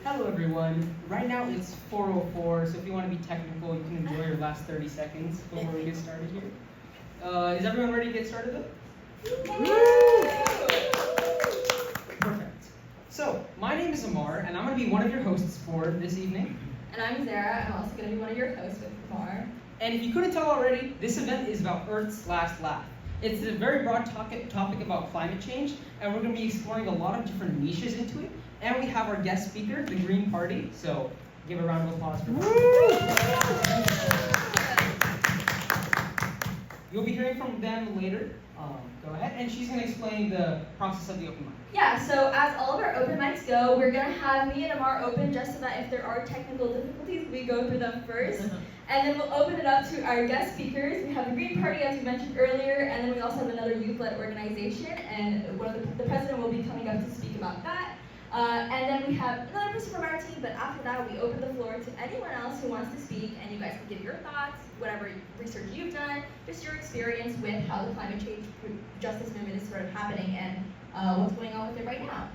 Hello everyone. Right now it's 4:04, so if you want to be technical, you can enjoy your last 30 seconds before we get started here. Is everyone ready to get started though? Perfect. So, my name is Amaar, and I'm going to be one of your hosts for this evening. And I'm Zara. I'm also going to be one of your hosts with Amaar. And if you couldn't tell already, this event is about Earth's last laugh. It's a very broad topic about climate change, and we're going to be exploring a lot of different niches into it. And we have our guest speaker, the Green Party, so give a round of applause for that. You'll be hearing from them later. Go ahead, and she's going to explain the process of the open mic. Yeah, so as all of our open mics go, we're going to have me and Amaar open just so that if there are technical difficulties, we go through them first. And then we'll open it up to our guest speakers. We have the Green Party, as we mentioned earlier, and then we also have another youth-led organization, and the president will be coming up to speak about that. And then we have another person from our team, but after that, we open the floor to anyone else who wants to speak, and you guys can give your thoughts, whatever research you've done, just your experience with how the climate change justice movement is sort of happening and what's going on with it right now.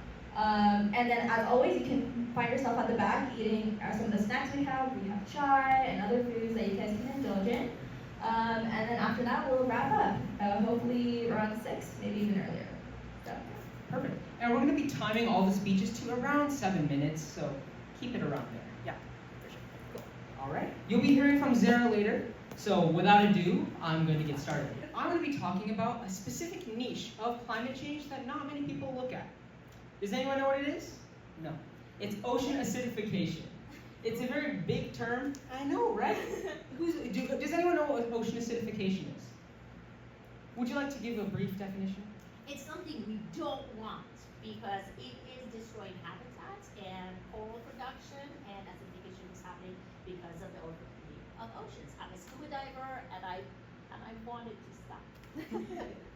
And then, as always, you can find yourself at the back eating some of the snacks we have. We have chai and other foods that you guys can indulge in. And then after that, we'll wrap up, hopefully around 6, maybe even earlier. So. Perfect. And we're going to be timing all the speeches to around 7 minutes, so keep it around there. Yeah, for sure. Cool. All right. You'll be hearing from Zara later, so without ado, I'm going to get started. I'm going to be talking about a specific niche of climate change that not many people look at. Does anyone know what it is? No. It's ocean acidification. It's a very big term. I know, right? Does anyone know what ocean acidification is? Would you like to give a brief definition? It's something we don't want because it is destroying habitats and coral production, and acidification is happening because of the overheating of oceans. I'm a scuba diver, and I wanted to stop.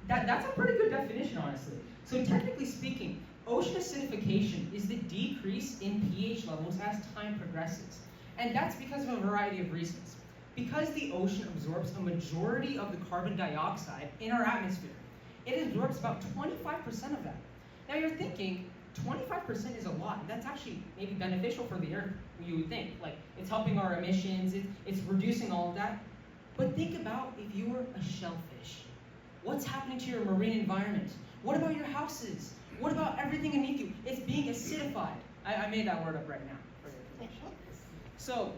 That's a pretty good definition, honestly. So technically speaking, ocean acidification is the decrease in pH levels as time progresses. And that's because of a variety of reasons. Because the ocean absorbs a majority of the carbon dioxide in our atmosphere, it absorbs about 25% of that. Now you're thinking, 25% is a lot. That's actually maybe beneficial for the Earth, you would think. Like, it's helping our emissions, it's reducing all of that. But think about if you were a shellfish. What's happening to your marine environment? What about your houses? What about everything beneath you? It's being acidified. I made that word up right now for your information. So,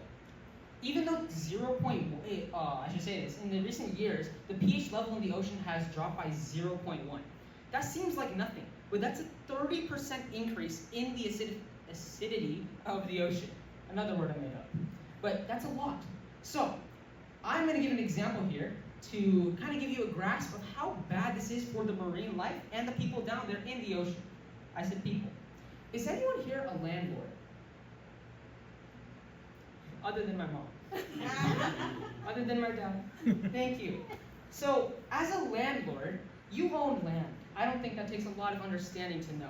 even though 0.1, I should say this, in the recent years, the pH level in the ocean has dropped by 0.1. That seems like nothing, but that's a 30% increase in the acidity of the ocean. Another word I made up. But that's a lot. So, I'm going to give an example here to kind of give you a grasp of how bad this is for the marine life and the people down there in the ocean. I said people. Is anyone here a landlord? Other than my mom. Other than my dad. Thank you. So, as a landlord, you own land. I don't think that takes a lot of understanding to know.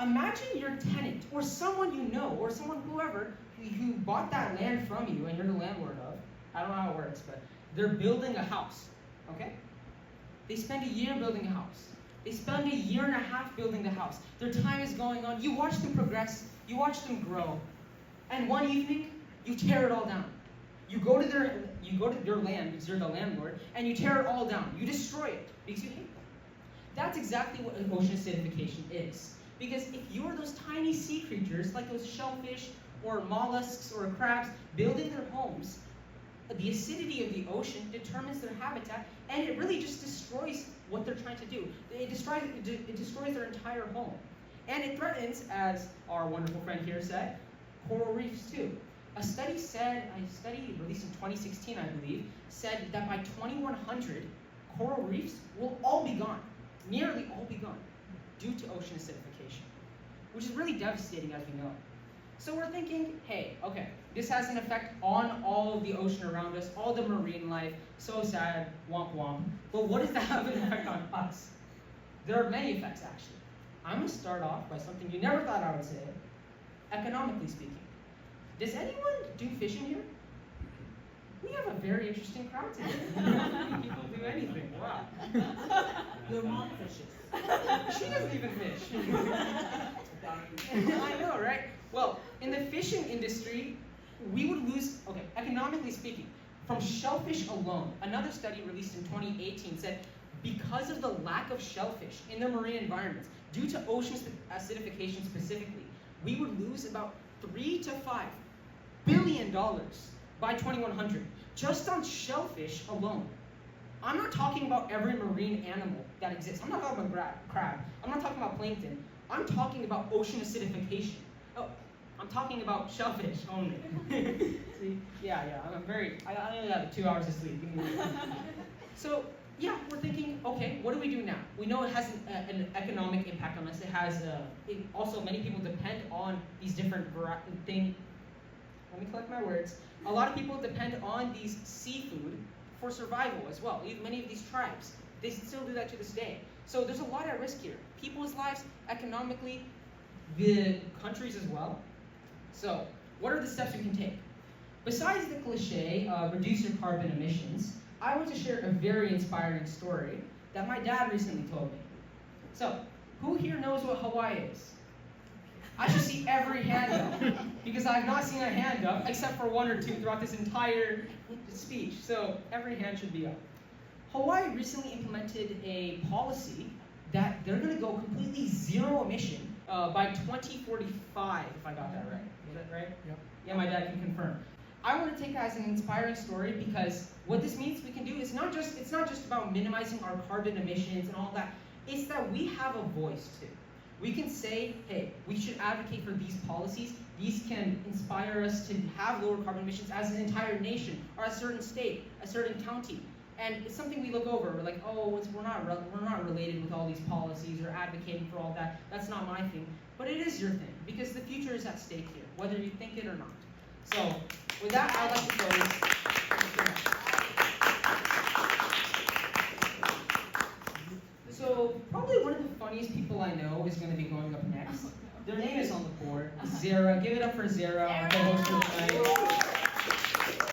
Imagine your tenant, or someone you know, or someone whoever, who bought that land from you and you're the landlord of. I don't know how it works, but they're building a house, okay? They spend a year building a house. They spend a year and a half building the house. Their time is going on. You watch them progress. You watch them grow. And one evening, you tear it all down. You go to their land because you're the landlord, and you tear it all down. You destroy it because you hate them. That's exactly what ocean acidification is. Because if you are those tiny sea creatures, like those shellfish or mollusks or crabs, building their homes, the acidity of the ocean determines their habitat, and it really just destroys what they're trying to do. It destroys their entire home. And it threatens, as our wonderful friend here said, coral reefs too. A study released in 2016, I believe, said that by 2100, coral reefs will all be gone, nearly all be gone, due to ocean acidification, which is really devastating as we know it. So we're thinking, hey, okay, this has an effect on all of the ocean around us, all the marine life, so sad, womp womp. But what does that have an effect on us? There are many effects, actually. I'm going to start off by something you never thought I would say, economically speaking. Does anyone do fishing here? We have a very interesting crowd today. People do anything. Wow. Your mom fishes. She doesn't even fish. I know, right? Well, in the fishing industry, we would lose, okay, economically speaking, from shellfish alone, another study released in 2018 said because of the lack of shellfish in their marine environments, due to ocean acidification specifically, we would lose about $3 to $5 billion by 2100, just on shellfish alone. I'm not talking about every marine animal that exists. I'm not talking about crab. I'm not talking about plankton. I'm talking about ocean acidification. Oh, I'm talking about shellfish only. See? Yeah, I only have 2 hours of sleep. So, yeah, we're thinking, okay, what do we do now? We know it has an economic impact on us. It has, also many people depend on these different things. Let me collect my words. A lot of people depend on these seafood for survival as well. Many of these tribes, they still do that to this day. So there's a lot at risk here. People's lives, economically, the countries as well. So what are the steps we can take? Besides the cliche, reduce your carbon emissions, I want to share a very inspiring story that my dad recently told me. So, who here knows what Hawaii is? I should see every hand up, because I have not seen a hand up, except for one or two throughout this entire speech. So, every hand should be up. Hawaii recently implemented a policy that they're going to go completely zero emission by 2045, if I got that right. Is that right? Yep. Yeah, my dad can confirm. I want to take that as an inspiring story because what this means we can do is it's not just about minimizing our carbon emissions and all that. It's that we have a voice too. We can say, hey, we should advocate for these policies. These can inspire us to have lower carbon emissions as an entire nation or a certain state, a certain county. And it's something we look over. We're like, oh, we're not related with all these policies or advocating for all that. That's not my thing. But it is your thing because the future is at stake here, whether you think it or not. So, with that, I'd like to close. So, probably one of the funniest people I know is going to be going up next. Their name is on the board, Zara. Give it up for Zara, the host of tonight.